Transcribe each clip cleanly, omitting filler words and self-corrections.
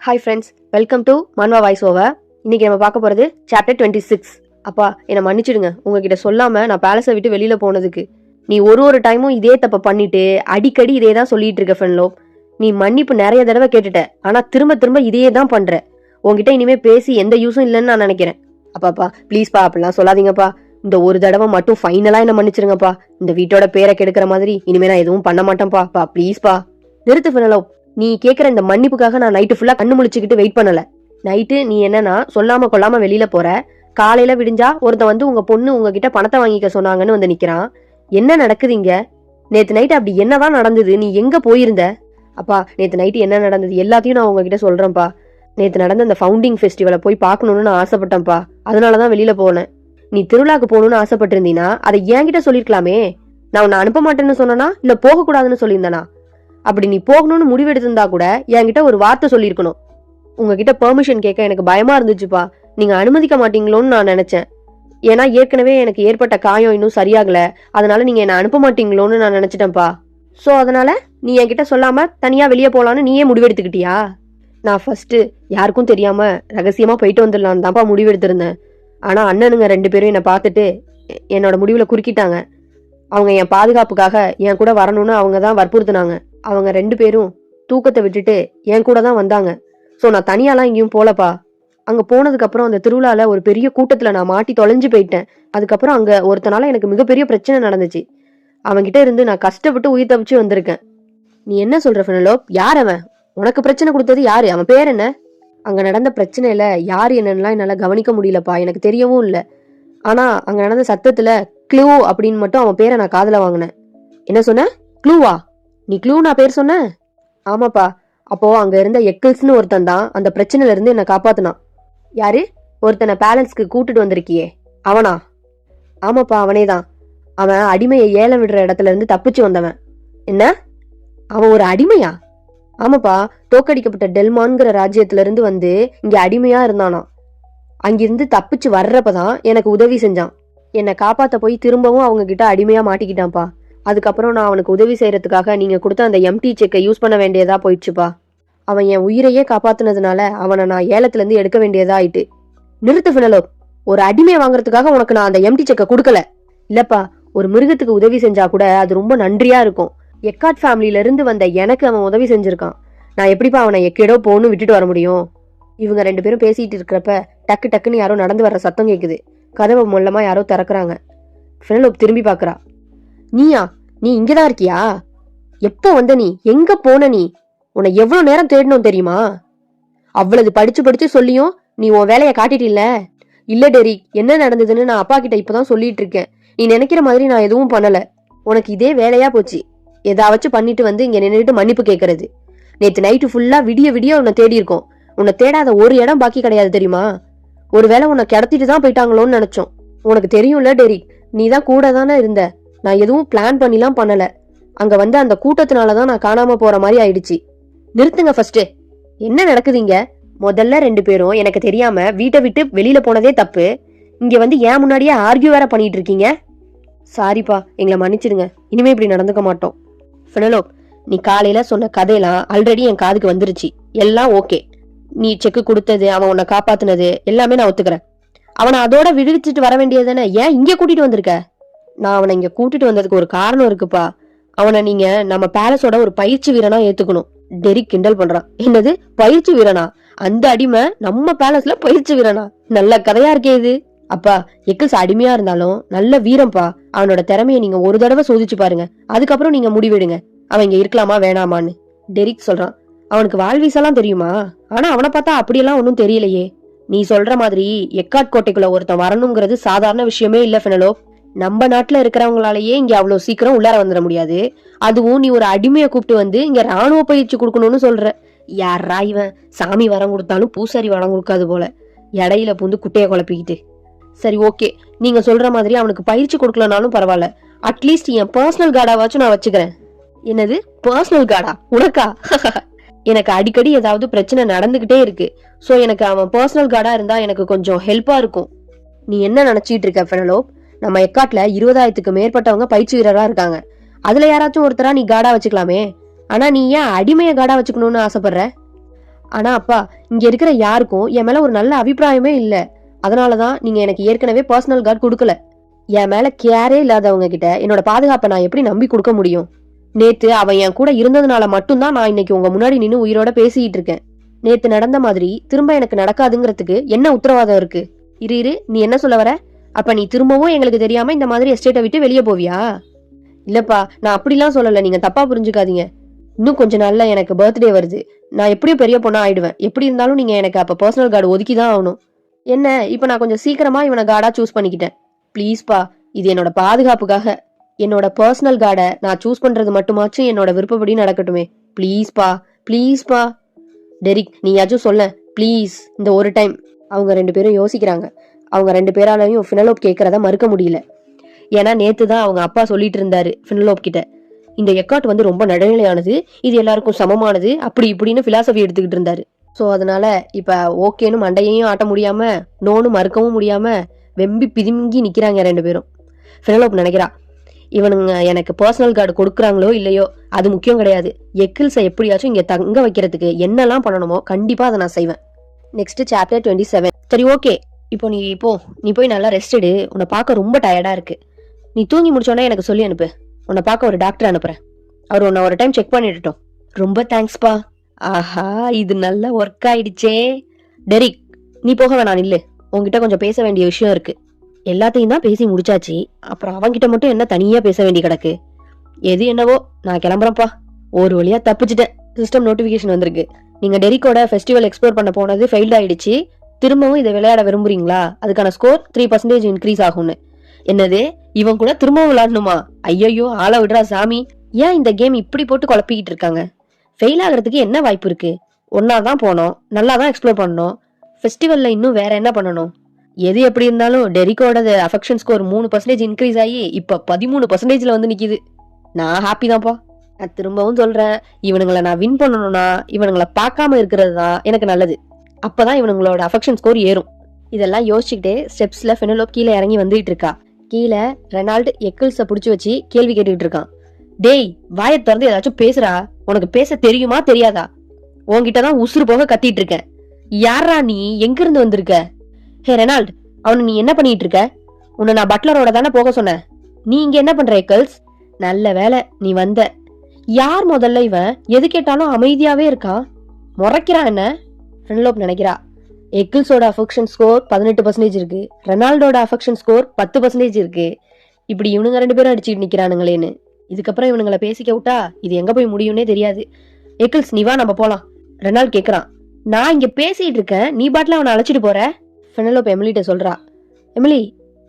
Hi friends, welcome to Manva voice over. இன்னைக்கு நம்ம பார்க்க போகிறது சாப்டர் 26. அப்பா என்னை மன்னிச்சிடுங்க, உங்ககிட்ட சொல்லாமல் நான் பேலஸை விட்டு வெளியில் போனதுக்கு. நீ ஒரு டைமும் இதே தப்பை பண்ணிட்டு அடிக்கடி இதே தான் சொல்லிட்டு இருக்க ஃப்ரெண்ட்லோ. நீ மன்னிப்பு நிறைய தடவை கேட்டுட்ட, ஆனால் திரும்ப திரும்ப இதையே தான் பண்ணுற. உங்ககிட்ட இனிமேல் பேசி எந்த யூஸும் இல்லைன்னு நான் நினைக்கிறேன். அப்பாப்பா ப்ளீஸ்ப்பா, அப்படிலாம் சொல்லாதீங்கப்பா. இந்த ஒரு தடவை மட்டும் ஃபைனலாக என்ன மன்னிச்சிருங்கப்பா. இந்த வீட்டோட பேரை கெடுக்கிற மாதிரி இனிமேல் நான் எதுவும் பண்ண மாட்டேன்ப்பா. பா ப்ளீஸ்ப்பா. நிறுத்து ஃப்ரெண்ட்லோ. நீ கேட்குற இந்த மன்னிப்புக்காக நான் நைட்டு ஃபுல்லாக கண்ணு முழிச்சுக்கிட்டு வெயிட் பண்ணல. நைட்டு நீ என்னன்னா சொல்லாம கொள்ளாம வெளியில போற, காலையில விடிஞ்சா ஒருத்தன் வந்து உங்க பொண்ணு உங்ககிட்ட பணத்தை வாங்கிக்க சொன்னாங்கன்னு வந்து நிக்கிறான். என்ன நடக்குது இங்க? நேத்து நைட்டு அப்படி என்னதான் நடந்தது? நீ எங்க போயிருந்த? அப்பா, நேத்து நைட்டு என்ன நடந்தது எல்லாத்தையும் நான் உங்ககிட்ட சொல்றேன்ப்பா. நேத்து நடந்த அந்த ஃபவுண்டிங் ஃபெஸ்டிவலை போய் பார்க்கணும்னு நான் ஆசைப்பட்டேன்ப்பா. அதனாலதான் வெளியில போனேன். நீ திருவிழாக்கு போகணும்னு ஆசைப்பட்டிருந்தீனா அதை என்கிட்ட சொல்லிருக்கலாமே. நான் உன்னை அனுப்ப மாட்டேன்னு சொன்னா இல்ல போகக்கூடாதுன்னு சொல்லியிருந்தேனா? அப்படி நீ போகணும்னு முடிவெடுத்திருந்தா கூட என்கிட்ட ஒரு வார்த்தை சொல்லியிருக்கணும். உங்ககிட்ட பெர்மிஷன் கேட்க எனக்கு பயமா இருந்துச்சுப்பா. நீங்க அனுமதிக்க மாட்டீங்களோன்னு நான் நினைச்சேன். ஏன்னா ஏற்கனவே எனக்கு ஏற்பட்ட காயம் இன்னும் சரியாகல. அதனால நீங்க என்ன அனுப்ப மாட்டீங்களோன்னு நான் நினைச்சிட்டேன்ப்பா. ஸோ அதனால நீ என்கிட்ட சொல்லாம தனியா வெளியே போலான்னு நீயே முடிவெடுத்துக்கிட்டியா? நான் ஃபர்ஸ்ட் யாருக்கும் தெரியாம ரகசியமா போயிட்டு வந்துடலான்னு தான்ப்பா முடிவெடுத்திருந்தேன். ஆனா அண்ணனுங்க 2 பேரும் என்னை பார்த்துட்டு என்னோட முடிவுல குறுக்கிட்டாங்க. அவங்க என் பாதுகாப்புக்காக என் கூட வரணும்னு அவங்க தான் வற்புறுத்தினாங்க. அவங்க 2 பேரும் தூக்கத்தை விட்டுட்டு என் கூட தான் வந்தாங்க. ஸோ நான் தனியாலாம் எங்கேயும் போலப்பா. அங்கே போனதுக்கு அப்புறம் அந்த திருவிழால ஒரு பெரிய கூட்டத்தில் நான் மாட்டி தொலைஞ்சு போயிட்டேன். அதுக்கப்புறம் அங்கே ஒருத்தனால எனக்கு மிகப்பெரிய பிரச்சனை நடந்துச்சு. அவன்கிட்ட இருந்து நான் கஷ்டப்பட்டு உயிர் தப்பிச்சு வந்திருக்கேன். நீ என்ன சொல்ற ஃபெனலோப்? யார் அவன்? உனக்கு பிரச்சனை கொடுத்தது யாரு? அவன் பேர் என்ன? அங்கே நடந்த பிரச்சனையில யார் என்னன்னுலாம் என்னால் கவனிக்க முடியலப்பா. எனக்கு தெரியவும் இல்லை. ஆனால் அங்கே நடந்த சத்தத்தில் க்ளூ அப்படின்னு மட்டும் அவன் பேரை நான் காதில் வாங்கினேன். என்ன சொன்ன? க்ளூவா? நீ க்ளூ நான் பேர் சொன்ன? ஆமாப்பா. அப்போ அங்க இருந்த எக்கிள்ஸ்னு ஒருத்தன் தான் அந்த பிரச்சனையில இருந்து என்ன காப்பாத்தினான். யாரு? ஒருத்தனை பேலன்ஸ்க்கு கூட்டிட்டு வந்திருக்கியே, அவனா? ஆமாப்பா, அவனே தான். அவன் அடிமையை ஏலம் விடுற இடத்துல இருந்து தப்பிச்சு வந்தவன். என்ன? அவன் ஒரு அடிமையா? ஆமாப்பா, தோக்கடிக்கப்பட்ட டெல்மான்கிற ராஜ்யத்துல இருந்து வந்து இங்க அடிமையா இருந்தானா. அங்கிருந்து தப்பிச்சு வர்றப்பதான் எனக்கு உதவி செஞ்சான். என்னை காப்பாத்த போய் திரும்பவும் அவங்க கிட்ட அடிமையா மாட்டிக்கிட்டான்ப்பா. அதுக்கப்புறம் நான் அவனுக்கு உதவி செய்யறதுக்காக நீங்க கொடுத்த அந்த எம்டி செக்கை யூஸ் பண்ண வேண்டியதா போயிடுச்சுப்பா. அவன் என் உயிரையே காப்பாத்துனதுனால அவனை நான் ஏலத்துல இருந்து எடுக்க வேண்டியதா ஆயிட்டு. நிறுத்து ஃபினலோ. ஒரு அடிமையை வாங்குறதுக்காக உனக்கு நான் அந்த எம்டி செக்கை கொடுக்கல. இல்லப்பா, ஒரு மிருகத்துக்கு உதவி செஞ்சா கூட அது ரொம்ப நன்றியா இருக்கும். எக்காட் ஃபேமிலியில இருந்து வந்த எனக்கு அவன் உதவி செஞ்சிருக்கான். நான் எப்படிப்பா அவனை எக்கேடோ போன்னு விட்டுட்டு வர முடியும்? இவங்க 2 பேரும் பேசிட்டு இருக்கிறப்ப டக்கு டக்குன்னு யாரோ நடந்து வர்ற சத்தம் கேக்குது. கதவை மொல்லமா யாரோ திறக்கிறாங்க. ஃபினலோப் திரும்பி பாக்குறா. நீயா? நீ இங்கதான் இருக்கியா? எப்போ வந்த நீ? எங்க போன நீ? உன்னை எவ்வளவு நேரம் தேடணும் தெரியுமா? அவ்வளவு படிச்சு படிச்சு சொல்லியும் நீ உன் வேலையை காட்டிட்டில்ல. இல்ல டெரிக், என்ன நடந்ததுன்னு நான் அப்பா கிட்ட இப்பதான் சொல்லிட்டு இருக்கேன். நீ நினைக்கிற மாதிரி நான் எதுவும் பண்ணல. உனக்கு இதே வேலையா போச்சு. ஏதாச்சும் பண்ணிட்டு வந்து இங்க நின்றுட்டு மன்னிப்பு கேட்கறது. நேத்து நைட்டு ஃபுல்லா விடிய விடிய உன்னை தேடி இருக்கோம். உன்னை தேடாத ஒரு இடம் பாக்கி கிடையாது தெரியுமா? ஒருவேளை உன்னை கிடத்திட்டு தான் போயிட்டாங்களோன்னு நினைச்சோம். உனக்கு தெரியும்ல டெரிக், நீ தான் கூட தானே இருந்த. நான் எதுவும் பிளான் பண்ணிலாம் பண்ணல. அங்க வந்து அந்த கூட்டத்தினாலதான் நான் காணாம போற மாதிரி ஆயிடுச்சு. நிறுத்துங்க ஃபர்ஸ்ட். என்ன நடக்குதுங்க? முதல்ல 2 பேரும் எனக்கு தெரியாம வீட்டை விட்டு வெளியில போனதே தப்பு. இங்க வந்து ஏன் முன்னாடியே ஆர்கியூ வேற பண்ணிட்டு இருக்கீங்க. சாரிப்பா, எங்களை மன்னிச்சிடுங்க. இனிமே இப்படி நடந்துக்க மாட்டோம். ஃபெனலோப், நீ காலையில சொன்ன கதையெல்லாம் ஆல்ரெடி என் காதுக்கு வந்துருச்சு. எல்லாம் ஓகே. நீ செக்கு கொடுத்தது, அவன் உன்னை காப்பாத்துனது எல்லாமே நான் ஒத்துக்கிறேன். அவனை அதோட விடுவிச்சுட்டு வர வேண்டியதுதானே? ஏன் இங்க கூட்டிட்டு வந்திருக்க? நான் அவனை இங்க கூட்டிட்டு வந்ததுக்கு ஒரு காரணம் இருக்குப்பா. அவனை நீங்க நம்ம பேலஸோட ஒரு பயிற்சி வீரனா ஏத்துக்கணும். டெரிக் கிண்டல் பண்றான். என்னது பயிற்சி வீரனா? அந்த அடிமை நம்ம பேலஸ்ல பயிற்சி வீரனா? நல்ல கதையா இருக்கே இது. அப்பா, எக்கிள்ஸ் அடிமையா இருந்தாலும் நல்ல வீரம்பா. அவனோட திறமையை நீங்க ஒரு தடவை சோதிச்சு பாருங்க. அதுக்கப்புறம் நீங்க முடிவெடுங்க அவன் இங்க இருக்கலாமா வேணாமான்னு. டெரிக் சொல்றான். அவனுக்கு வாழ்வீசெல்லாம் தெரியுமா? ஆனா அவனை பார்த்தா அப்படியெல்லாம் ஒன்னும் தெரியலையே. நீ சொல்ற மாதிரி எக்காட் கோட்டைக்குள்ள ஒருத்தன் வரணுங்கிறது சாதாரண விஷயமே இல்ல ஃபெனலோ. நம்ம நாட்டுல இருக்கிறவங்களாலேயே இங்க அவ்வளவு சீக்கிரம் உள்ளார வந்துட முடியாது. அதுவும் நீ ஒரு அடிமையை கூப்பிட்டு வந்து இங்க ராணுவ பயிற்சி கொடுக்கணும்னு சொல்ற. யாரா இவன்? சாமி வரம் கொடுத்தாலும் பூசாரி வரம் கொடுக்காது போல. இடையில பூந்து குட்டைய குழப்பிக்கிட்டு. சரி ஓகே, நீங்க சொல்ற மாதிரி அவனுக்கு பயிற்சி கொடுக்கலனாலும் பரவாயில்ல. அட்லீஸ்ட் என் பர்சனல் கார்டாவாச்சும் நான் வச்சுக்கிறேன். என்னது பர்சனல் கார்டா? உனக்கா? எனக்கு அடிக்கடி ஏதாவது பிரச்சனை நடந்துகிட்டே இருக்கு. சோ எனக்கு அவன் பர்சனல் கார்டா இருந்தா எனக்கு கொஞ்சம் ஹெல்ப்பா இருக்கும். நீ என்ன நினைச்சிட்டு இருக்க ஃபெனலோப்? நம்ம எக்காட்ல 20,000க்கு மேற்பட்டவங்க பயிற்சி வீரரா இருக்காங்க. அதுல யாராச்சும் ஒருத்தரா நீ காடா வச்சுக்கலாமே. ஆனா நீ ஏன் அடிமைய காடா வச்சுக்கணும்னு ஆசைப்படுற? ஆனா அப்பா, இங்க இருக்கிற யாருக்கும் என் மேல ஒரு நல்ல அபிப்பிராயமே இல்ல. அதனாலதான் நீங்க எனக்கு ஏற்கனவே பர்சனல் கார்டு கொடுக்கல. என் மேல கேரே இல்லாதவங்க கிட்ட என்னோட பாதுகாப்பை நான் எப்படி நம்பி கொடுக்க முடியும்? நேத்து அவன் என் கூட இருந்ததுனால மட்டும்தான் நான் இன்னைக்கு உங்க முன்னாடி நின்னு உயிரோட பேசிட்டு இருக்கேன். நேத்து நடந்த மாதிரி திரும்ப எனக்கு நடக்காதுங்கிறதுக்கு என்ன உத்தரவாதம் இருக்கு? இரு, நீ என்ன சொல்ல வர? அப்ப நீ திரும்பவும் எங்களுக்கு தெரியாம இந்த மாதிரி எஸ்டேட்டை விட்டு வெளியே போவியா? இல்லப்பா, நான் அப்படிலாம் சொல்லல, நீங்க தப்பா புரிஞ்சுக்காதீங்க. இன்னும் கொஞ்ச நாள்ல எனக்கு பர்த்டே வருது. நான் எப்படியும் பெரிய பொண்ணா ஆயிடுவேன். எப்படி இருந்தாலும் நீங்க எனக்கு அப்ப பர்சனல் கார்டு ஒதுக்கிதான் ஆகணும். என்ன, இப்ப நான் கொஞ்சம் சீக்கிரமா இவனை கார்டா சூஸ் பண்ணிக்கிட்டேன். ப்ளீஸ்பா, இது என்னோட பாதுகாப்புக்காக. என்னோட பர்சனல் கார்டை நான் சூஸ் பண்றது மட்டுமாச்சும் என்னோட விருப்பப்படி நடக்கட்டுமே. ப்ளீஸ்பா. டெரிக், நீயாச்சும் சொல்ல ப்ளீஸ், இந்த ஒரு டைம். அவங்க 2 பேரும் யோசிக்கிறாங்க. அவங்க 2 பேராலையும் ஃபினலோப் கேட்கறத மறுக்க முடியல. ஏன்னா நேத்து தான் அவங்க அப்பா சொல்லிட்டு இருந்தாரு ஃபினலோப் கிட்ட, இந்த எக்காட் வந்து ரொம்ப நடுநிலையானது, இது எல்லாருக்கும் சமமானது, அப்படி இப்படின்னு பிலாசபி எடுத்துக்கிட்டு இருந்தாரு. ஸோ அதனால இப்ப ஓகேன்னு மண்டையையும் ஆட்ட முடியாம நோன்னு மறுக்கவும் முடியாம வெம்பி பிதுங்கி நிக்கிறாங்க 2 பேரும். ஃபினலோப் நினைக்கிறா, இவனுங்க எனக்கு பர்சனல் கார்டு கொடுக்குறாங்களோ இல்லையோ அது முக்கியம் கிடையாது. எக்கிள்ஸை எப்படியாச்சும் இங்க தங்க வைக்கிறதுக்கு என்னெல்லாம் பண்ணணுமோ கண்டிப்பா அதை நான் செய்வேன். Next chapter 27. சரி ஓகே, இப்போ நீ போய் நல்லா ரெஸ்ட் எடு. உன்னை பார்க்க ரொம்ப டயர்டா இருக்கு. நீ தூங்கி முடிச்சோன்னே எனக்கு சொல்லி அனுப்பு. உன்னை பார்க்க ஒரு டாக்டர் அனுப்புறேன். அவர் உன்னை ஒரு டைம் செக் பண்ணிட்டுட்டோம். ரொம்ப தேங்க்ஸ்பா. ஆஹா, இது நல்லா ஒர்க் ஆயிடுச்சே. டெரிக், நீ போக வேணாம், நில்லு. உன்கிட்ட கொஞ்சம் பேச வேண்டிய விஷயம் இருக்கு. எல்லாத்தையும் தான் பேசி முடிச்சாச்சு, அப்புறம் அவன்கிட்ட மட்டும் என்ன தனியா பேச வேண்டி கிடக்கு? எது என்னவோ, நான் கிளம்புறேன்ப்பா. ஒரு வழியா தப்பிச்சிட்டேன். சிஸ்டம் நோட்டிபிகேஷன் வந்திருக்கு. நீங்க டெரிக்கோட ஃபெஸ்டிவல் எக்ஸ்ப்ளோர் பண்ண போனது ஃபெயில்ட் ஆயிடுச்சு. திரும்பவும் இதை விளையாட விரும்புறீங்களா? அதுக்கான ஸ்கோர் 3% இன்க்ரீஸ் ஆகும்னு. என்னது, இவன் கூட திரும்பவும் விளையாடணுமா? ஐயோ, ஆள விடுறா சாமி. ஏன் இந்த கேம் இப்படி போட்டு குழப்பிக்கிட்டு இருக்காங்க? ஃபெயில் ஆகிறதுக்கு என்ன வாய்ப்பு இருக்கு? ஒன்னாதான் போனோம், நல்லா தான் எக்ஸ்ப்ளோர் பண்ணோம். ஃபெஸ்டிவல்ல இன்னும் வேற என்ன பண்ணணும்? எது எப்படி இருந்தாலும் டெரிக்கோட அஃபெக்ஷன் ஸ்கோர் 3% இன்க்ரீஸ் ஆகி இப்ப 13%ல வந்து நிக்குது. நான் ஹாப்பி தான்ப்பா. நான் திரும்பவும் சொல்றேன், இவனுங்களை நான் வின் பண்ணணும்னா இவனுங்களை பார்க்காம இருக்கிறது தான் எனக்கு நல்லது. அப்பதான் இவனுங்களோட அஃபெக்ஷன் ஸ்கோர் ஏறும். இதெல்லாம் யோசிச்சுக்கிட்டே ஸ்டெப்ஸ்ல ஃபெனலோப் கீழே இறங்கி வந்துட்டு இருக்கா. கீழே ரெனால்டு எக்கிள்ஸ புடிச்சு வச்சு கேள்வி கேட்டுக்கிட்டு இருக்கான். டேய், வாயை திறந்து ஏதாச்சும் பேசுறா. உனக்கு பேச தெரியுமா தெரியாதா? உன்கிட்டதான் உசுறு போக கத்திட்டு இருக்கேன். யாரா நீ? எங்க இருந்து வந்திருக்க? ஹே ரெனால்ட், அவனை நீ என்ன பண்ணிட்டு இருக்க? உன்னை நான் பட்லரோட தானே போக சொன்னேன். நீ இங்க என்ன பண்ற எக்கிள்ஸ்? நல்ல வேலை நீ வந்த. யார் முதல்ல இவன்? எது கேட்டாலும் அமைதியாவே இருக்கான். முறைக்கிறான் என்ன? ஃபெனலோப் நினைக்கிறா. எக்கிள்ஸோட அஃபெக்ஷன் ஸ்கோர் 18% இருக்கு. ரெனால்டோட அஃபெக்ஷன் ஸ்கோர் 10% இருக்கு. இப்படி இவனுங்க 2 பேரும் அடிச்சுட்டு நிக்கிறானுங்களேன்னு. இதுக்கப்புறம் இவனுங்களை பேசிக்க விட்டா இது எங்க போய் முடியும்னே தெரியாது. எக்கிள்ஸ், நீ வா, நம்ம போலாம். ரெனால்ட் கேக்குறான். நான் இங்க பேசிட்டு இருக்கேன், நீ பாட்டுல அவனை அழைச்சிட்டு போற? ஃபெனலோப் எமிலிட்ட சொல்றா. எமிலி,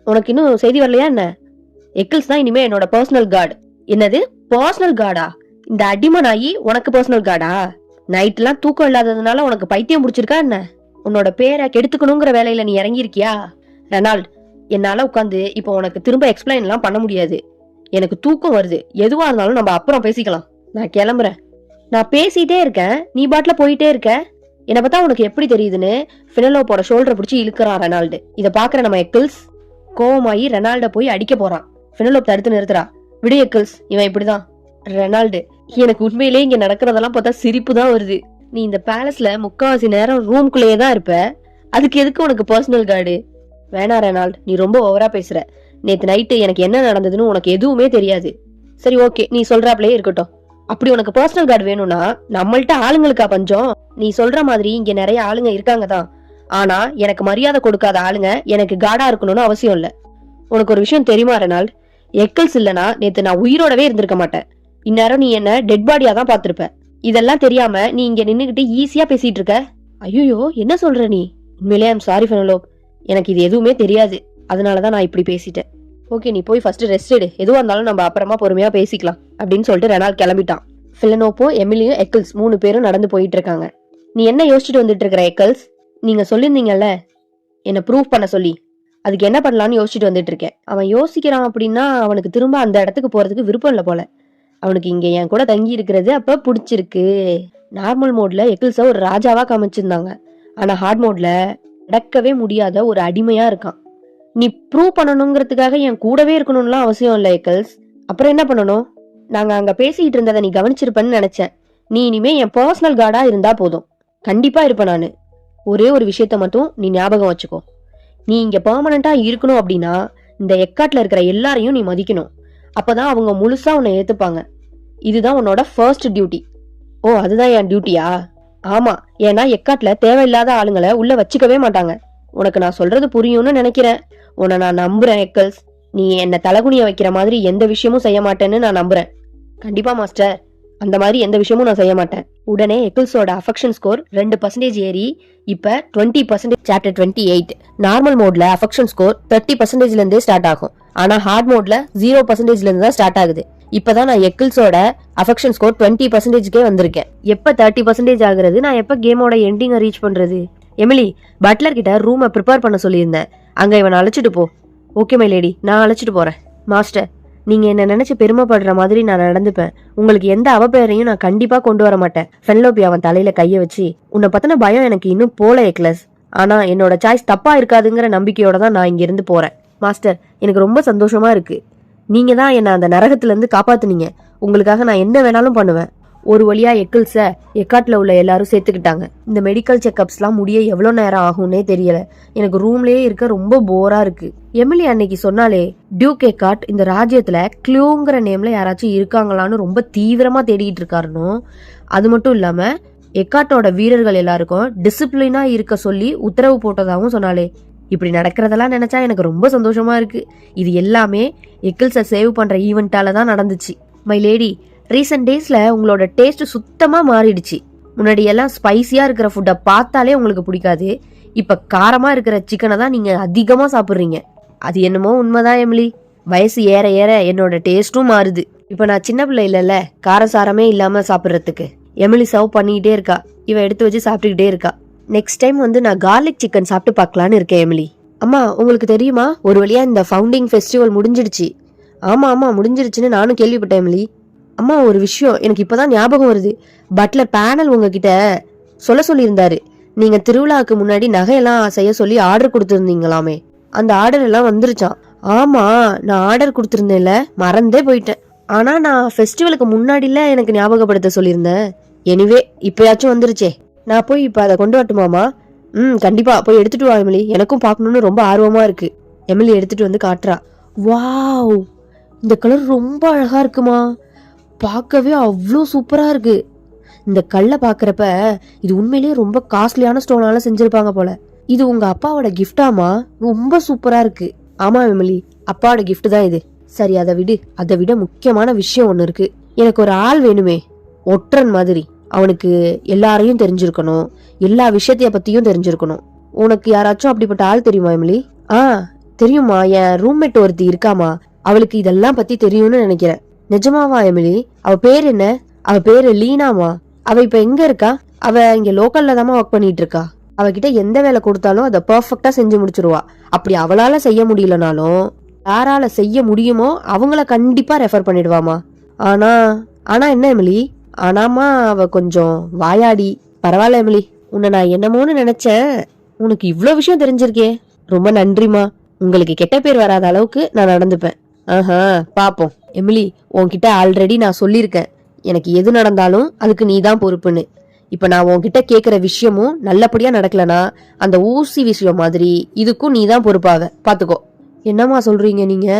உனக்கு இன்னும் செய்தி வரலையா என்ன? எக்கிள்ஸ் தான் இனிமே என்னோட பர்சனல் கார்டு. என்னது, பர்சனல் கார்டா? இந்த அடிமனாயி உனக்கு பர்சனல் கார்டா? நைட்லாம் தூக்கம் இல்லாததுனால உனக்கு பைத்தியம் முடிச்சிருக்கா என்ன? உன்னோட பேரை கெடுத்துக்கணுங்கிற வேலையில நீ இறங்கியிருக்கியா? ரெனால்ட், என்னால உட்காந்து இப்போ உனக்கு திரும்ப எக்ஸ்பிளைன் எல்லாம் பண்ண முடியாது. எனக்கு தூக்கம் வருது. எதுவா இருந்தாலும் நம்ம அப்புறம் பேசிக்கலாம். நான் கிளம்புறேன். நான் பேசிட்டே இருக்கேன், நீ பாட்டுல போயிட்டே இருக்க. என்னை பார்த்தா உனக்கு எப்படி தெரியுதுன்னு ஃபெனலோப்போட ஷோல்டரை பிடிச்சி இழுக்கிறான் ரெனால்டு. இதை பாக்குற நம்ம எக்கிள்ஸ் கோவமாயி ரெனால்ட போய் அடிக்க போறான். ஃபெனலோப் தடுத்து நிறுத்துறா. விடு எக்கிள்ஸ், இவன் இப்படிதான். ரெனால்டு, எனக்கு உண்மையிலே இங்க நடக்கிறதெல்லாம் பார்த்தா சிரிப்பு தான் வருது. நீ இந்த பேலஸ்ல முக்காவாசி நேரம் ரூம்குள்ளேயே தான் இருப்ப. அதுக்கு எதுக்கு உனக்கு பர்சனல் கார்டு? வேணா ரெனால்ட், நீ ரொம்ப ஓவரா பேசுற. நேத்து நைட்டு எனக்கு என்ன நடந்ததுன்னு உனக்கு எதுவுமே தெரியாது. சரி ஓகே, நீ சொல்றாப்லயே இருக்கட்டும். அப்படி உனக்கு பர்சனல் கார்டு வேணும்னா நம்மள்ட்ட ஆளுங்களுக்கா பஞ்சம்? நீ சொல்ற மாதிரி இங்க நிறைய ஆளுங்க இருக்காங்க தான். ஆனா எனக்கு மரியாதை கொடுக்காத ஆளுங்க எனக்கு கார்டா இருக்கணும்னு அவசியம் இல்ல. உனக்கு ஒரு விஷயம் தெரியுமா ரெனால்ட்? எக்கிள்ஸ் இல்லனா நேத்து நான் உயிரோடவே இருந்திருக்க மாட்டேன். இந்நேரம் நீ என்ன டெட் பாடியா தான் பாத்திருப்ப. இதெல்லாம் தெரியாம நீ இங்க நின்னுகிட்டு ஈஸியா பேசிட்டு இருக்க. ஐயோ, என்ன சொல்ற நீ? உண்மையிலே ஐம் சாரி ஃபெனலோப், எனக்கு இது எதுவுமே தெரியாது. அதனாலதான் நான் இப்படி பேசிட்டேன். ஓகே, நீ போய் ஃபர்ஸ்ட் ரெஸ்ட் எடு. எதுவா இருந்தாலும் நம்ம அப்புறமா பொறுமையா பேசிக்கலாம் அப்படின்னு சொல்லிட்டு ரெனால்ட் கிளம்பிட்டான். ஃபெனலோப்பும் எமிலியும் எக்கிள்ஸ் 3 பேரும் நடந்து போயிட்டு இருக்காங்க. நீ என்ன யோசிச்சுட்டு வந்துட்டு இருக்கிற எக்கிள்ஸ்? நீங்க சொல்லியிருந்தீங்கல்ல என்ன ப்ரூவ் பண்ண சொல்லி, அதுக்கு என்ன பண்ணலாம்னு யோசிச்சுட்டு வந்துட்டு இருக்கேன். அவன் யோசிக்கிறான் அப்படின்னா அவனுக்கு திரும்ப அந்த இடத்துக்கு போறதுக்கு விருப்பம் இல்லை போல. அவனுக்கு இங்க என் கூட தங்கி இருக்கிறது அப்ப பிடிச்சிருக்கு. நார்மல் மோட்ல எக்கிள்ஸ ஒரு ராஜாவா காமிச்சிருந்தாங்க. ஆனா ஹார்ட் மோட்ல நடக்கவே முடியாத ஒரு அடிமையா இருக்கான். நீ ப்ரூவ் பண்ணணுங்கிறதுக்காக என் கூடவே இருக்கணும்லாம் அவசியம் இல்லை எக்கிள்ஸ். அப்புறம் என்ன பண்ணணும்? நாங்க அங்க பேசிட்டு இருந்ததை நீ கவனிச்சிருப்பன்னு நினைச்சேன். நீ இனிமே என் பர்சனல் கார்டா இருந்தா போதும். கண்டிப்பா இருப்பேன் நானு. ஒரே ஒரு விஷயத்த மட்டும் நீ ஞாபகம் வச்சுக்கோ. நீ இங்க பெர்மனண்டா இருக்கணும் அப்படின்னா இந்த எக்காட்ல இருக்கிற எல்லாரையும் நீ மதிக்கணும். அப்பதான் அவங்க முழுசா உன்னை ஏத்துப்பாங்க. இதுதான் உன்னோட ஃபர்ஸ்ட் டியூட்டி. ஓ, அதுதான் என் டியூட்டியா? ஆமா, ஏன்னா எக்காட்ல தேவையில்லாத ஆளுங்களை உள்ள வச்சுக்கவே மாட்டாங்க. உனக்கு நான் சொல்றது புரியும்னு நினைக்கிறேன். உன்னை நான் நம்புறேன் எக்கல்ஸ். நீ என்ன தலகுனிய வைக்கிற மாதிரி எந்த விஷயமும் செய்ய மாட்டேன்னு நான் நம்புறேன். கண்டிப்பா மாஸ்டர், அந்த மாதிரி எந்த விஷயமும் நான் செய்ய மாட்டேன். உடனே எக்கிள்ஸோட அஃபெக்ஷன் ஸ்கோர் 2% ஏறி இப்ப 20%. சாப்டர் 28. நார்மல் மோட்ல அஃபெக்ஷன் ஸ்கோர் 30%ல இருந்தே ஸ்டார்ட் ஆகும். ஆனா ஹார்ட் மோட்ல 0%ல இருந்து தான் ஸ்டார்ட் ஆகுது. இப்பதான் நான் எக்கிள்ஸோட அஃபெக்ஷன் ஸ்கோர் 20%க்கே வந்திருக்கேன். எப்ப 30% ஆகுறது? நான் எப்ப கேமோட எண்டிங்க ரீச் பண்றது? எமிலி, பட்லர் கிட்ட ரூமை ப்ரிப்பேர் பண்ண சொல்லியிருந்தேன். அங்க இவனை அழைச்சிட்டு போ. ஓகே மை லேடி, நான் அழைச்சிட்டு போறேன். மாஸ்டர், நீங்க என்ன நினைச்சு பெருமைப்படுற மாதிரி நான் நடந்துப்பேன். உங்களுக்கு எந்த அவப்பெயரையும் நான் கண்டிப்பா கொண்டு வர மாட்டேன். ஃபென்லோபி அவன் தலையில கைய வச்சு, உன்னை பத்தின பயம் எனக்கு இன்னும் போல எக்லஸ். ஆனா என்னோட சாய்ஸ் தப்பா இருக்காதுங்கிற நம்பிக்கையோட தான் நான் இங்க இருந்து போறேன். மாஸ்டர், எனக்கு ரொம்ப சந்தோஷமா இருக்கு. நீங்க தான் என்ன அந்த நரகத்துல இருந்து காப்பாத்துனீங்க. உங்களுக்காக நான் என்ன வேணாலும் பண்ணுவேன். ஒரு வழியா எக்கிள்ஸ எக்காட்ல உள்ள எல்லாரும் சேர்த்துக்கிட்டாங்க. இந்த மெடிக்கல் செக்அப்ஸ்லாம் முடிய எவ்வளவு நேரம் ஆகும்னே தெரியல. எனக்கு ரூம்லயே இருக்க ரொம்ப போரா இருக்கு. எமிலி அன்னைக்கு சொன்னாலே டியூக் எக்காட் இந்த ராஜ்யத்துல க்ளூங்கிற நேம்ல யாராச்சும் இருக்காங்களான்னு ரொம்ப தீவிரமா தேடிட்டு இருக்காருன்னு. அது மட்டும் இல்லாம எக்காட்டோட வீரர்கள் எல்லாருக்கும் டிசிப்ளினா இருக்க சொல்லி உத்தரவு போட்டதாகவும் சொன்னாலே. இப்படி நடக்கிறதெல்லாம் நினைச்சா எனக்கு ரொம்ப சந்தோஷமா இருக்கு. இது எல்லாமே எக்கிள்ஸை சேவ் பண்ற ஈவெண்டால தான் நடந்துச்சு. மை லேடி, ரீசெண்ட் டேஸ்ல உங்களோட டேஸ்ட் சுத்தமா மாறிடுச்சு. முன்னாடி எல்லாம் ஸ்பைசியா இருக்கிற ஃபுட்டை பார்த்தாலே உங்களுக்கு பிடிக்காது. இப்ப காரமா இருக்கிற சிக்கனை தான் நீங்க அதிகமா சாப்பிடுறீங்க. அது என்னமோ உண்மைதான் எமிலி. வயசு ஏற ஏற என்னோட டேஸ்டும் மாறுது. இப்ப நான் சின்ன பிள்ளை இல்லைல்ல, காரசாரமே இல்லாம சாப்பிட்றதுக்கு. எமிலி சர்வ் பண்ணிக்கிட்டே இருக்கா. இவ எடுத்து வச்சு சாப்பிட்டுக்கிட்டே இருக்கா. நெக்ஸ்ட் டைம் வந்து நான் கார்லிக் சிக்கன் சாப்பிட்டு பார்க்கலான்னு இருக்கேன் எமிலி. அம்மா, உங்களுக்கு தெரியுமா, ஒரு வழியா இந்த ஃபவுண்டிங் ஃபெஸ்டிவல் முடிஞ்சிடுச்சு. ஆமா ஆமா, முடிஞ்சிடுச்சுன்னு நானும் கேள்விப்பட்டேன் எமிலி. அம்மா, ஒரு விஷயம் எனக்கு இப்பதான் ஞாபகம் வருது. பட்லர் பேனல் உங்ககிட்ட சொல்லியிருந்தாரு. நீங்க திருவிழாவுக்கு முன்னாடி நகையெல்லாம் செய்ய சொல்லி ஆர்டர் கொடுத்துருந்தீங்களாமே. அந்த ஆர்டர் எல்லாம் வந்துருச்சான். ஆமா, நான் ஆர்டர் கொடுத்துருந்தேன்ல, மறந்தே போயிட்டேன். ஆனா நான் ஃபெஸ்டிவலுக்கு முன்னாடில எனக்கு ஞாபகப்படுத்த சொல்லியிருந்தேன். எனிவே, இப்பயாச்சும் வந்துருச்சே. நான் போய் இப்ப அதை கொண்டு வரட்டுமாமா? கண்டிப்பா போய் எடுத்துட்டு வா எமிலி. எனக்கும் பார்க்கணும்னு ரொம்ப ஆர்வமா இருக்கு. எமிலி எடுத்துட்டு வந்து காட்டுறா. வாவ், இந்த கலர் ரொம்ப அழகா இருக்குமா. பார்க்கவே அவ்வளோ சூப்பரா இருக்கு. இந்த கல்லை பாக்குறப்ப இது உண்மையிலேயே ரொம்ப காஸ்ட்லியான ஸ்டோனால செஞ்சிருப்பாங்க போல. இது உங்க அப்பாவோட கிஃப்டாமா? ரொம்ப சூப்பரா இருக்கு. ஆமா எமிலி, அப்பாவோட கிஃப்ட் தான் இது. சரி, அதை விடு. அதை விட முக்கியமான விஷயம் ஒண்ணு இருக்கு. எனக்கு ஒரு ஆள் வேணுமே, ஒற்றன் மாதிரி. அவனுக்கு எல்லாரையும் தெரிஞ்சிருக்கணும், எல்லா விஷயத்தைய பத்தியும் தெரிஞ்சிருக்கணும். உனக்கு யாராச்சும் அப்படிப்பட்ட ஆள் தெரியுமா எமிலி? தெரியுமா, என் ரூம்மேட் ஒருத்தி இருக்காமா, அவளுக்கு இதெல்லாம் பத்தி தெரியும்னு நினைக்கிறேன். நிஜமாவா எமிலி? அவ பேர் என்ன? அவ பேரு லீனாமா. அவ இப்ப எங்க இருக்கா? அவ இங்க லோக்கல்ல தான் ஒர்க் பண்ணிட்டு இருக்கா. அவகிட்ட எந்த வேலை கொடுத்தாலும் அதை பெர்ஃபெக்ட்டா செஞ்சு முடிச்சிருவா. அப்படி அவளால செய்ய முடியலனாலும் யாரால செய்ய முடியுமோ அவங்கள கண்டிப்பா ரெஃபர் பண்ணிடுவாமா. ஆனா ஆனா என்ன எமிலி? ஆனாமா, அவ கொஞ்சம் வாயாடி. பரவாயில்ல எமிலி, உன்னை நான் என்னமோன்னு நினைச்சேன். உனக்கு இவ்ளோ விஷயம் தெரிஞ்சிருக்கே, ரொம்ப நன்றிமா. உங்களுக்கு கெட்ட பேர் வராத அளவுக்கு நான் நடந்துப்பேன். பாப்போம். எமிலி, உன்கிட்ட ஆல்ரெடி நான் சொல்லியிருக்கேன், எனக்கு எது நடந்தாலும் அதுக்கு நீ தான் பொறுப்புன்னு. இப்ப நான் உன்கிட்ட கேக்குற விஷயமும் நல்லபடியா நடக்கலனா அந்த ஊசி விஷயம் மாதிரி இதுக்கும் நீ தான் பொறுப்பாக. பாத்துக்கோ. என்னமா சொல்றீங்க நீங்க?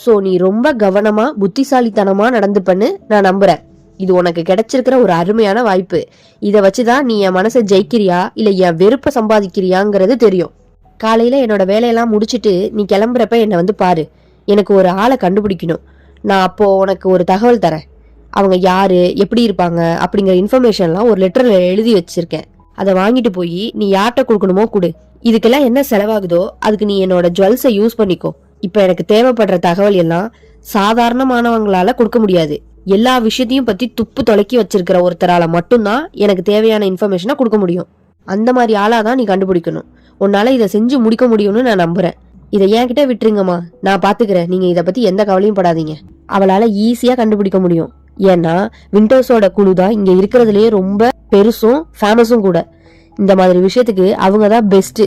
சோ நீ ரொம்ப கவனமா புத்திசாலித்தனமா நடந்துப்பன்னு நான் நம்புறேன். இது உனக்கு கிடைச்சிருக்கிற ஒரு அருமையான வாய்ப்பு. இத வச்சுதான் நீ என் மனசை ஜெயிக்கிறியா இல்ல என் வெறுப்ப சம்பாதிக்கிறியாங்கிறது தெரியும். காலையில என்னோட வேலையெல்லாம் முடிச்சிட்டு நீ கிளம்புறப்ப என்னை வந்து பாரு. எனக்கு ஒரு ஆளை கண்டுபிடிக்கணும். நான் அப்போ உனக்கு ஒரு தகவல் தரேன். அவங்க யாரு, எப்படி இருப்பாங்க அப்படிங்கிற இன்ஃபர்மேஷன்லாம் ஒரு லெட்டர்ல எழுதி வச்சிருக்கேன். அதை வாங்கிட்டு போய் நீ யார்கிட்ட கொடுக்கணுமோ கொடு. இதுக்கெல்லாம் என்ன செலவாகுதோ அதுக்கு நீ என்னோட ஜுவல்ஸை யூஸ் பண்ணிக்கோ. இப்ப எனக்கு தேவைப்படுற தகவல் எல்லாம் சாதாரணமானவங்களால கொடுக்க முடியாது. எல்லா விஷயத்தையும் பத்தி துப்பு தொலைக்கி வச்சிருக்கிற ஒருத்தரால மட்டும்தான் எனக்கு தேவையான இன்ஃபர்மேஷனை கொடுக்க முடியும். அந்த மாதிரி ஆளாதான் நீ கண்டுபிடிக்கணும். உன்னால இதை செஞ்சு முடிக்க முடியும்னு நான் நம்புறேன். இதை என்கிட்ட விட்டுருங்கம்மா, நான் பாத்துக்கிறேன். நீங்க இதை பத்தி எந்த கவலையும் படாதீங்க. அவளால ஈஸியா கண்டுபிடிக்க முடியும். ஏன்னா விண்டர்ஸோட குழு தான் இங்க இருக்கிறதுலயே ரொம்ப பெருசும் ஃபேமஸும் கூட. இந்த மாதிரி விஷயத்துக்கு அவங்கதான் பெஸ்ட்.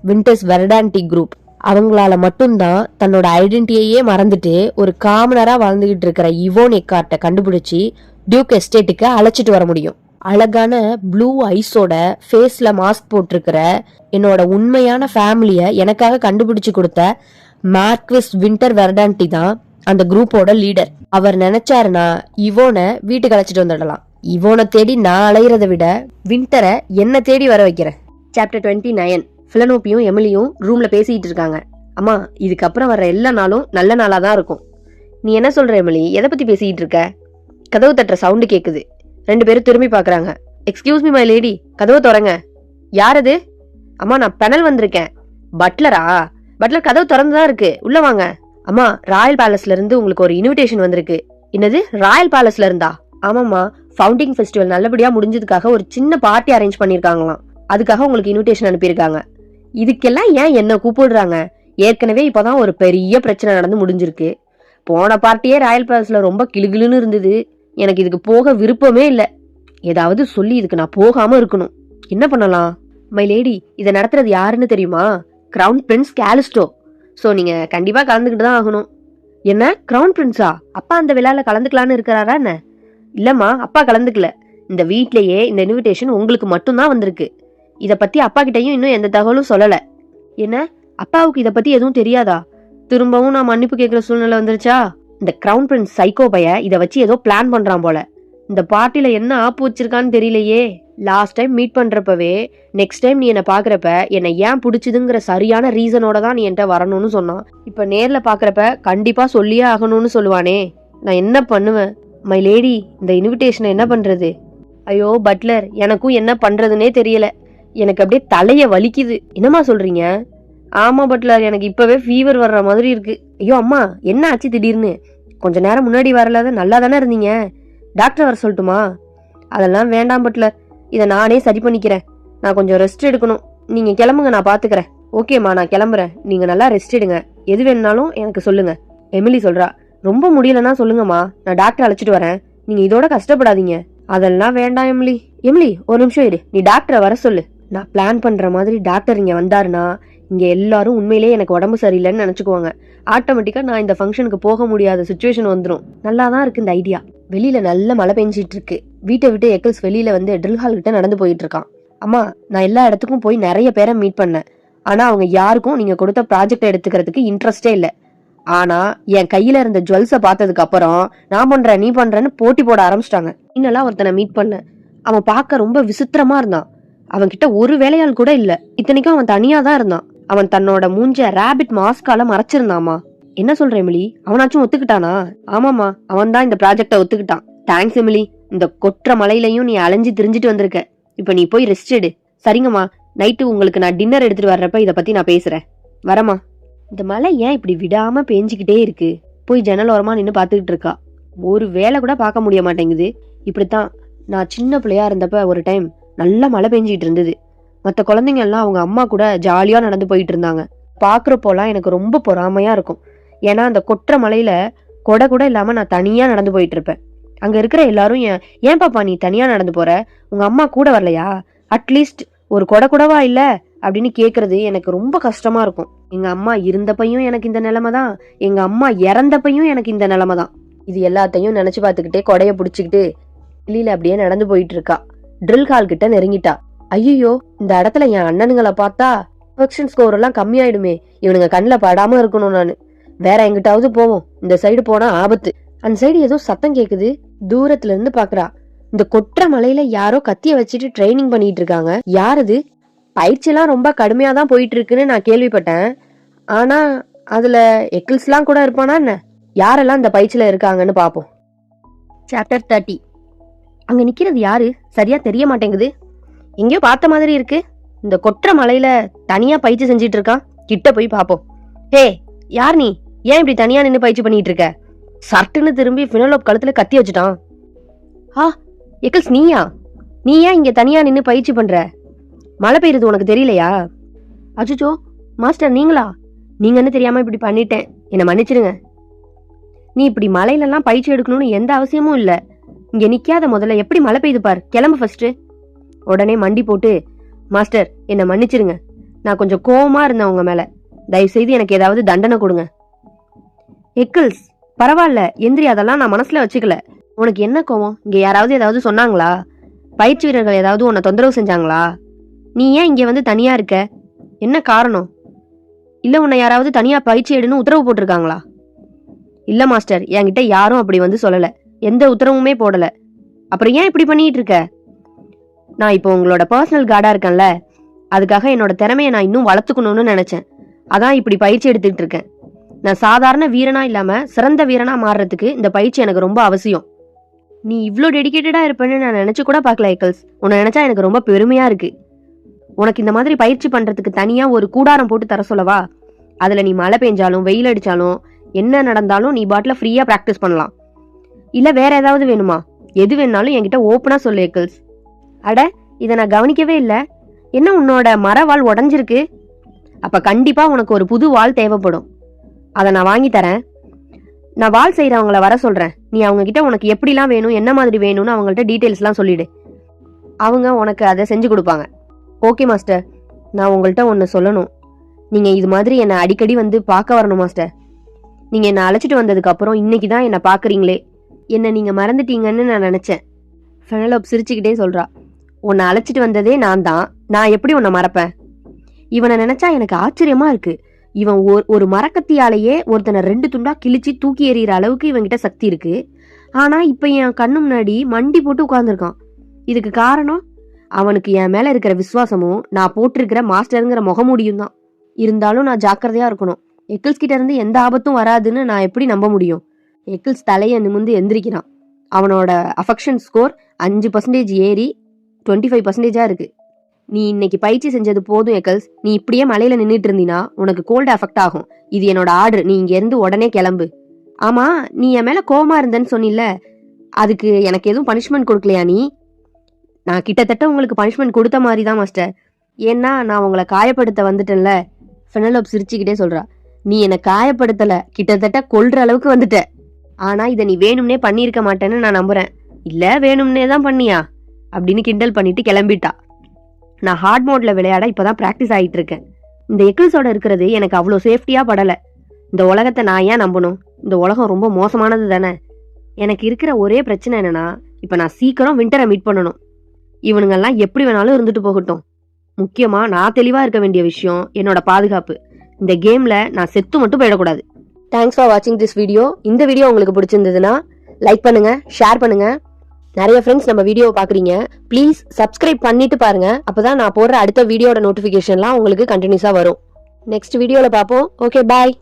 Winters வெர்டான்டி group. அவங்களால மட்டும்தான் தன்னோட ஐடென்டிட்டியே மறந்துட்டு ஒரு காமனரா வாழ்ந்துகிட்டு இருக்கிற இவோன் எக்கார்ட்டை கண்டுபிடிச்சு டியூக் எஸ்டேட்டுக்கு அழைச்சிட்டு வர முடியும். அழகான ப்ளூ ஐஸோட ஃபேஸ்ல மாஸ்க் போட்டிருக்கிற என்னோட உண்மையான ஃபேமிலிய எனக்காக கண்டுபிடிச்சு கொடுத்த மார்க்விஸ் வின்டர் வெர்டான்டி தான் அந்த குரூப்போட லீடர். அவர் நினைச்சாருன்னா இவோனை வீட்டுக்கு அழைச்சிட்டு வந்துடலாம். இவோனை தேடி நான் அலையிறதை விட வின்டரை என்ன தேடி வர வைக்கிறேன். சாப்டர் 29. பிலனோப்பியும் எமிலியும் ரூம்ல பேசிட்டு இருக்காங்க. அம்மா, இதுக்கப்புறம் வர்ற எல்லா நாளும் நல்ல நாளா தான் இருக்கும். நீ என்ன சொல்ற எமிலி? எதை பத்தி பேசிட்டு இருக்க? கதவு தட்டுற சவுண்டு கேக்குது. 2 பேரும் திரும்பி பாக்குறாங்க. எக்ஸ்கியூஸ் மீ மை லேடி, கதவு திறங்க. யார் அது? அம்மா, நான் பெனல் வந்திருக்கேன். பட்லரா? பட்லர், கதவு திறந்துதான் இருக்கு, உள்ள வாங்க. அம்மா, ராயல் பேலஸ்ல இருந்து உங்களுக்கு ஒரு இன்விடேஷன் வந்திருக்கு. என்னது, ராயல் பேலஸ்ல இருந்தா? ஆமாம்மா, ஃபவுண்டிங் ஃபெஸ்டிவல் நல்லபடியா முடிஞ்சதுக்காக ஒரு சின்ன பார்ட்டி அரேஞ்ச் பண்ணிருக்காங்களாம். அதுக்காக உங்களுக்கு இன்விடேஷன் அனுப்பியிருக்காங்க. இதுக்கெல்லாம் ஏன் என்ன கூப்பிடுறாங்க? ஏற்கனவே இப்பதான் ஒரு பெரிய பிரச்சனை நடந்து முடிஞ்சிருக்கு. போன பார்ட்டியே ராயல் பேலஸ்ல ரொம்ப கிளுகிளுன்னு இருந்தது. எனக்கு இதுக்கு போக விருப்பமே இல்லை. ஏதாவது சொல்லி இதுக்கு நான் போகாம இருக்கணும். என்ன பண்ணலாம்? மை லேடி, இதை நடத்துறது யாருன்னு தெரியுமா? Crown Prince Callisto. ஸோ நீங்க கண்டிப்பா கலந்துக்கிட்டு தான் ஆகணும். என்ன, கிரவுன் பிரின்ஸா? அப்பா அந்த விழால கலந்துக்கலான்னு இருக்கிறாரா என்ன? இல்லம்மா, அப்பா கலந்துக்கல. இந்த வீட்லயே இந்த இன்விடேஷன் உங்களுக்கு மட்டும்தான் வந்திருக்கு. இதை பத்தி அப்பா கிட்டையும் இன்னும் எந்த தகவலும் சொல்லல. என்ன, அப்பாவுக்கு இதை பத்தி எதுவும் தெரியாதா? திரும்பவும் நான் மன்னிப்பு கேட்கிற சூழ்நிலை வந்துருச்சா? இந்த கிரவுன் பிரின்ஸ் சைக்கோ பைய இதை வச்சு ஏதோ பிளான் பண்றான் போல. இந்த பார்ட்டில என்ன ஆப்பு வச்சிருக்கான்னு தெரியலையே. லாஸ்ட் டைம் மீட் பண்றப்பவே நெக்ஸ்ட் டைம் நீ என்ன பாக்குறப்ப என்னை ஏன் பிடிச்சதுங்கிற சரியான ரீசனோட தான் நீ என்கிட்ட வரணும்னு சொன்னான். இப்ப நேர்ல பாக்குறப்ப கண்டிப்பா சொல்லியே ஆகணும்னு சொல்லுவானே. நான் என்ன பண்ணுவேன்? மை லேடி, இந்த இன்விடேஷனை என்ன பண்றது? ஐயோ பட்லர், எனக்கும் என்ன பண்றதுன்னே தெரியல. எனக்கு அப்படியே தலைய வலிக்குது. என்னம்மா சொல்றீங்க? ஆமா பட்லர், எனக்கு இப்பவே ஃபீவர் வர்ற மாதிரி இருக்கு. ஐயோ அம்மா, என்ன ஆச்சு திடீர்னு? கொஞ்ச நேரம் முன்னாடி வரலாத நல்லா தானே இருந்தீங்க. டாக்டர் வர சொல்லட்டுமா? அதெல்லாம் வேண்டாம் பட்லர், இதை நானே சரி பண்ணிக்கிறேன். நான் கொஞ்சம் ரெஸ்ட் எடுக்கணும். நீங்க கிளம்புங்க, நான் பாத்துக்கிறேன். ஓகேம்மா, நான் கிளம்புறேன். நீங்க நல்லா ரெஸ்ட் எடுங்க. எது வேணுனாலும் எனக்கு சொல்லுங்க. எமிலி சொல்றா. ரொம்ப முடியலன்னா சொல்லுங்கம்மா, நான் டாக்டர் அழைச்சிட்டு வரேன். நீங்க இதோட கஷ்டப்படாதீங்க. அதெல்லாம் வேண்டாம் எமிலி. எமிலி, ஒரு நிமிஷம் இரு. நீ டாக்டரை வர சொல்லு. நான் பிளான் பண்ற மாதிரி டாக்டர் இங்க வந்தாருன்னா இங்க எல்லாரும் உண்மையிலேயே எனக்கு உடம்பு சரியில்லைன்னு நினைச்சுக்குவாங்க. ஆட்டோமேட்டிக்கா நான் இந்த ஃபங்க்ஷனுக்கு போக முடியாத சுச்சுவேஷன் வந்துடும். நல்லா தான் இருக்கு இந்த ஐடியா. வெளியில நல்ல மழை பெஞ்சிட்டு இருக்கு. வீட்டை விட்டு எக்கிள்ஸ் வெளியில வந்து ட்ரில் ஹால் கிட்ட நடந்து போயிட்டு இருக்கான். அம்மா, நான் எல்லா இடத்துக்கும் போய் நிறைய பேரை மீட் பண்ணேன். ஆனா அவங்க யாருக்கும் நீங்க கொடுத்த ப்ராஜெக்ட் எடுத்துக்கிறதுக்கு இன்ட்ரெஸ்டே இல்லை. ஆனா என் கையில இருந்த ஜுவல்ஸை பார்த்ததுக்கு அப்புறம் நான் பண்றேன் நீ பண்றேன்னு போட்டி போட ஆரம்பிச்சிட்டாங்க. இன்னெல்லாம் ஒருத்தனை மீட் பண்ணேன். அவன் பார்க்க ரொம்ப விசித்திரமா இருந்தான். அவன் கிட்ட ஒரு வேலையாள் கூட இல்ல. இத்தனைக்கும் அவன் தனியா தான் இருந்தான். அவன் தன்னோட மூஞ்ச ராபிட் மாஸ்கால மறைச்சிருந்தாமா. என்ன சொல்ற எமிலி? அவனாச்சும் ஒத்துக்கிட்டானா? ஆமாமா, அவன் தான் இந்த ப்ராஜெக்ட ஒத்துக்கிட்டான். Thanks Emily. இந்த கொற்ற மலையிலையும் நீ அலைஞ்சு திரிஞ்சிட்டு வந்திருக்க. இப்ப நீ போய் ரெஸ்ட் எடு. சரிங்கம்மா, நைட்டு உங்களுக்கு நான் டின்னர் எடுத்துட்டு வர்றப்ப இதை பத்தி நான் பேசுறேன். வரமா. இந்த மலை ஏன் இப்படி விடாம பேஞ்சுக்கிட்டே இருக்கு? போய் ஜன்னல் ஓரமா நின்னு பாத்துக்கிட்டு இருக்கா. ஒரு வேலை கூட பார்க்க முடிய மாட்டேங்குது. இப்படித்தான் நான் சின்ன பிள்ளையா இருந்தப்ப ஒரு டைம் நல்லா மழை பெஞ்சிட்டு இருந்தது. மற்ற குழந்தைங்க எல்லாம் அவங்க அம்மா கூட ஜாலியா நடந்து போயிட்டு இருந்தாங்க. பாக்குறப்போலாம் எனக்கு ரொம்ப பொறாமையா இருக்கும். ஏன்னா அந்த கொற்ற மலையில கொடை கூட இல்லாம நான் தனியா நடந்து போயிட்டு இருப்பேன். அங்க இருக்கிற எல்லாரும் ஏன் பாப்பா நீ தனியா நடந்து போற? உங்க அம்மா கூட வரலையா? அட்லீஸ்ட் ஒரு கொடை கூடவா இல்ல அப்படின்னு கேக்குறது எனக்கு ரொம்ப கஷ்டமா இருக்கும். எங்க அம்மா இருந்தப்பையும் எனக்கு இந்த நிலைமை தான். எங்க அம்மா இறந்தப்பையும் எனக்கு இந்த நிலைமை தான். இது எல்லாத்தையும் நினைச்சு பாத்துக்கிட்டே கொடைய புடிச்சுக்கிட்டு வெளியில அப்படியே நடந்து போயிட்டு இருக்கா. ட்ரில் ஹால் கிட்ட நெருங்கிட்டா. ஐயோ, இந்த இடத்துல என் அண்ணனுங்களை பார்த்தா பர்ஃபெக்ஷன் ஸ்கோர் எல்லாம் கம்மியாயிடுமே. இவனுங்க கண்ணில் படாம இருக்கணும். நானு வேற எங்கிட்டாவது போவோம். இந்த சைடு போனா ஆபத்து. அந்த சைடு ஏதோ சத்தம் கேக்குது. தூரத்துல இருந்து பாக்குறா. இந்த கொற்ற மலையில யாரோ கத்திய வச்சுட்டு ட்ரைனிங் பண்ணிட்டு இருக்காங்க. யாருது? பயிற்சி எல்லாம் ரொம்ப கடுமையா தான் போயிட்டு இருக்குன்னு நான் கேள்விப்பட்டேன். ஆனா அதுல எக்கிள்ஸ் எல்லாம் கூட இருப்பானா என்ன? யாரெல்லாம் இந்த பயிற்சியில இருக்காங்கன்னு பாப்போம். சாப்டர் 30. அங்க நிக்கிறது யாரு? சரியா தெரிய மாட்டேங்குது. எங்கேயோ பார்த்த மாதிரி இருக்கு. இந்த கொற்ற மலையில தனியா பயிற்சி செஞ்சிட்டு இருக்கான். கிட்ட போய் பாப்போம். ஹே, யார் நீ? ஏன் இப்படி தனியா நின்று பயிற்சி பண்ணிட்டு இருக்க? சர்ட்டுன்னு திரும்பி பினலோப் கழுத்துல கத்தி வச்சுட்டான். ஆ, எக்கிள்ஸ் நீயா? நீ ஏன் இங்க தனியா நின்று பயிற்சி பண்ற? மழை பெய்யுறது உனக்கு தெரியலையா? அச்சுச்சோ மாஸ்டர், நீங்களா? நீங்கன்னு தெரியாம இப்படி பண்ணிட்டேன், என்னை மன்னிச்சிடுங்க. நீ இப்படி மலையிலலாம் பயிற்சி எடுக்கணும்னு எந்த அவசியமும் இல்ல. இங்க நிக்காத, முதல்ல எப்படி மழை பெய்யுது பார், கிளம்பு ஃபர்ஸ்ட். உடனே மண்டி போட்டு, மாஸ்டர் என்னை மன்னிச்சிருங்க, நான் கொஞ்சம் கோவமா இருந்தேன் உங்க மேல, தயவு செய்து எனக்கு ஏதாவது தண்டனை கொடுங்க. எக்கிள்ஸ், பரவாயில்ல எந்திரி, அதெல்லாம் நான் மனசுல வச்சுக்கல. உனக்கு என்ன கோவம்? இங்க யாராவது ஏதாவது சொன்னாங்களா? பயிற்சி வீரர்கள் ஏதாவது உன்னை தொந்தரவு செஞ்சாங்களா? நீ ஏன் இங்கே வந்து தனியாக இருக்க? என்ன காரணம்? இல்லை உன்னை யாராவது தனியாக பயிற்சி எடுன்னு உத்தரவு போட்டிருக்காங்களா? இல்லை மாஸ்டர், என்கிட்ட யாரும் அப்படி வந்து சொல்லலை, எந்த உத்தரவுமே போடலை. அப்புறம் ஏன் இப்படி பண்ணிட்டு இருக்க? நான் இப்போ உங்களோட பர்சனல் கார்டாக இருக்கேன்ல, அதுக்காக என்னோட திறமையை நான் இன்னும் வளர்த்துக்கணும்னு நினச்சேன். அதான் இப்படி பயிற்சி எடுத்துக்கிட்டு இருக்கேன். நான் சாதாரண வீரனா இல்லாமல் சிறந்த வீரனா மாறுறதுக்கு இந்த பயிற்சி எனக்கு ரொம்ப அவசியம். நீ இவ்வளோ டெடிக்கேட்டடாக இருப்பேன்னு நான் நினச்சி கூட பார்க்கல ஏக்கல்ஸ். உன்னை நினச்சா எனக்கு ரொம்ப பெருமையாக இருக்குது. உனக்கு இந்த மாதிரி பயிற்சி பண்ணுறதுக்கு தனியாக ஒரு கூடாரம் போட்டு தர சொல்லவா? அதில் நீ மழை பெஞ்சாலும் வெயில் அடித்தாலும் என்ன நடந்தாலும் நீ பாட்டில் ஃப்ரீயாக ப்ராக்டிஸ் பண்ணலாம். இல்லை வேற ஏதாவது வேணுமா? எது வேணாலும் என்கிட்ட ஓப்பனாக சொல்லு ஏக்கல்ஸ். அட, இதை நான் கவனிக்கவே இல்லை. என்ன உன்னோட மரவாள் உடஞ்சிருக்கு? அப்போ கண்டிப்பாக உனக்கு ஒரு புது வாள் தேவைப்படும். அதை நான் வாங்கி தரேன். நான் வாள் செய்கிறவங்கள வர சொல்கிறேன். நீ அவங்கக்கிட்ட உனக்கு எப்படிலாம் வேணும், என்ன மாதிரி வேணும்னு அவங்கள்ட்ட டீட்டெயில்ஸ்லாம் சொல்லிவிடு. அவங்க உனக்கு அதை செஞ்சு கொடுப்பாங்க. ஓகே மாஸ்டர், நான் உங்கள்கிட்ட ஒன்று சொல்லணும். நீங்கள் இது மாதிரி என்னை அடிக்கடி வந்து பார்க்க வரணும் மாஸ்டர். நீங்கள் என்னை அழைச்சிட்டு வந்ததுக்கப்புறம் இன்னைக்கு தான் என்னை பார்க்குறீங்களே. என்னை நீங்கள் மறந்துட்டீங்கன்னு நான் நினச்சேன். ஃபெனலோப் சிரிச்சுக்கிட்டே சொல்கிறா. உன்னை அழைச்சிட்டு வந்ததே நான் தான். நான் எப்படி உன்னை மறப்பேன்? இவனை நினச்சா எனக்கு ஆச்சரியமாக இருக்குது. இவன் ஒரு மரக்கத்தியாலேயே ஒருத்தனை 2 துண்டா கிழிச்சு தூக்கி எறிகிற அளவுக்கு இவன்கிட்ட சக்தி இருக்குது. ஆனால் இப்போ என் கண்ணு முன்னாடி மண்டி போட்டு உட்காந்துருக்கான். இதுக்கு காரணம் அவனுக்கு என் மேலே இருக்கிற விசுவாசமும் நான் போட்டிருக்கிற மாஸ்டருங்கிற முகமூடியும் தான். இருந்தாலும் நான் ஜாக்கிரதையாக இருக்கணும். எக்கிள்ஸ் கிட்ட இருந்து எந்த ஆபத்தும் வராதுன்னு நான் எப்படி நம்ப முடியும்? எக்கிள்ஸ் தலையை நிமிந்து எந்திரிக்கிறான். அவனோட அஃபெக்ஷன் ஸ்கோர் 5% ஏறி 25% இருக்கு. நீ இன்னைக்கு பயிற்சி செஞ்சது போதும் எக்கிள்ஸ். நீ இப்படியே மலையில நின்றுட்டு இருந்தீனா உனக்கு கோல்டு அஃபெக்ட் ஆகும். இது என்னோட ஆர்டர். நீ இங்கேருந்து உடனே கிளம்பு. ஆமா, நீ என் மேல கோவமா இருந்தேன்னு சொன்னில்ல, அதுக்கு எனக்கு எதுவும் பனிஷ்மெண்ட் கொடுக்கலையா நீ? நான் கிட்டத்தட்ட உங்களுக்கு பனிஷ்மெண்ட் கொடுத்த மாதிரி தான் மாஸ்டர். ஏன்னா நான் உங்களை காயப்படுத்த வந்துட்டேன்ல. ஃபெனலோப் சிரிச்சுக்கிட்டே சொல்றா. நீ என்னை காயப்படுத்தல, கிட்டத்தட்ட கொல்ற அளவுக்கு வந்துட்ட. ஆனா இதை நீ வேணும்னே பண்ணியிருக்க மாட்டேன்னு நான் நம்புறேன். இல்ல வேணும்னே தான் பண்ணியா அப்படின்னு கிண்டல் பண்ணிட்டு கிளம்பிட்டா. நான் ஹார்ட் மோட்ல விளையாட இப்பதான் ப்ராக்டிஸ் ஆகிட்டு இருக்கேன். இந்த எக்கிள்ஸோட இருக்கிறது எனக்கு அவ்வளோ சேஃப்டியா படலை. இந்த உலகத்தை நான் ஏன் நம்பணும்? இந்த உலகம் ரொம்ப மோசமானது தானே. எனக்கு இருக்கிற ஒரே பிரச்சனை என்னன்னா, இப்போ நான் சீக்கிரம் விண்டரை மீட் பண்ணணும். இவனுங்கெல்லாம் எப்படி வேணாலும் இருந்துட்டு போகட்டும். முக்கியமா நான் தெளிவா இருக்க வேண்டிய விஷயம் என்னோட பாதுகாப்பு. இந்த கேம்ல நான் செத்து மட்டும் போயிடக்கூடாது. தேங்க்ஸ் ஃபார் வாட்சிங் திஸ் வீடியோ. இந்த வீடியோ உங்களுக்கு பிடிச்சிருந்ததுன்னா லைக் பண்ணுங்க, ஷேர் பண்ணுங்க. நிறைய ஃப்ரெண்ட்ஸ் நம்ம வீடியோவை பார்க்குறீங்க. ப்ளீஸ் சப்ஸ்கிரைப் பண்ணிட்டு பாருங்க. அப்போதான் நான் போடுற அடுத்த வீடியோட நோட்டிஃபிகேஷன்லாம் உங்களுக்கு கண்டினியூஸாக வரும். நெக்ஸ்ட் வீடியோவில் பார்ப்போம். ஓகே, பாய்.